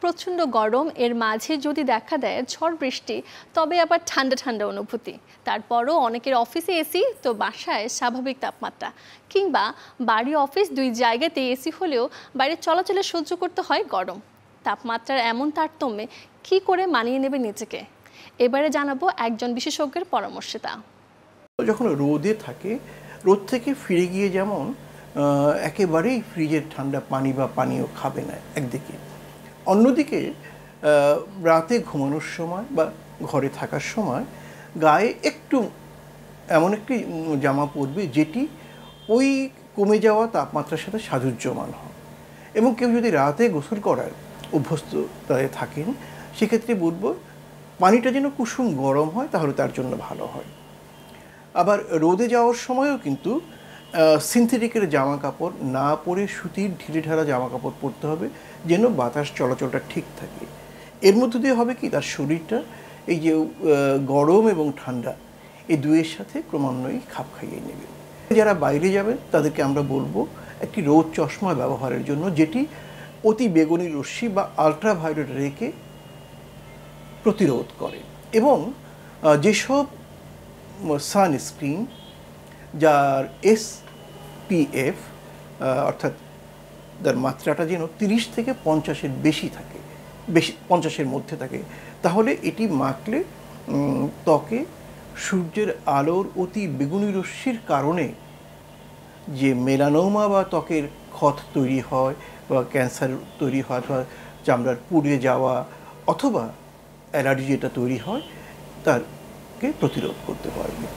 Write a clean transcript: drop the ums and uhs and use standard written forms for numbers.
প্রচণ্ড গরম এর মাঝে যদি দেখা দেয় ঝড় বৃষ্টি, তবে আবার ঠান্ডা ঠান্ডা অনুভূতি। তারপরও অনেকের অফিসে এসি তো বাসায় স্বাভাবিক তাপমাত্রা, কিংবা বাড়ি অফিস দুই জায়গাতে এসি হলেও বাইরে চলাচলে সহ্য করতে হয় গরম। তাপমাত্রার এমন তারতম্যে কি করে মানিয়ে নেবে নিজেকে, এবারে জানাবো একজন বিশেষজ্ঞের পরামর্শে। তা যখন রোদে থাকে, রোদ থেকে ফিরে গিয়ে যেমন একেবারেই ফ্রিজের ঠান্ডা পানি বা পানীয় খাবে না একদিকে, অন্যদিকে রাতে ঘুমানোর সময় বা ঘরে থাকার সময় গায়ে একটু এমন একটি জামা পরবে যেটি ওই কমে যাওয়া তাপমাত্রার সাথে সাযুজ্যমান হয়। এবং কেউ যদি রাতে গোসল করার অভ্যস্ততায় থাকেন, সেক্ষেত্রে বলবো পানিটা যেন কুসুম গরম হয়, তাহলে তার জন্য ভালো হয়। আবার রোদে যাওয়ার সময়ও কিন্তু সিনথেটিকের জামা কাপড় না পরে সুতির ঢিলে ঢালা জামা কাপড় পরতে হবে, যেন বাতাস চলাচলটা ঠিক থাকে। এর মধ্য দিয়ে হবে কি, তার শরীরটা এই যে গরম এবং ঠান্ডা এই দুয়ের সাথে ক্রমান্বয়ে খাপ খাইয়ে নেবে। যারা বাইরে যাবেন তাদেরকে আমরা বলবো একটি রোদ চশমা ব্যবহারের জন্য, যেটি অতি বেগুনি রশ্মি বা আলট্রাভায়োলেট রেকে প্রতিরোধ করে। এবং যেসব সানস্ক্রিন যার SPF অর্থাৎ তার মাত্রাটা যেন 30 থেকে 50-এর বেশি 50-এর মধ্যে থাকে, তাহলে এটি মাখলে ত্বকে সূর্যের আলোর অতি বেগুনি রশ্মির কারণে যে মেলানোমা বা ত্বকের ক্ষত তৈরি হয় বা ক্যান্সার তৈরি হয় অথবা চামড়ার পুড়ে যাওয়া অথবা অ্যালার্জি যেটা তৈরি হয়, তারকে প্রতিরোধ করতে পারবে।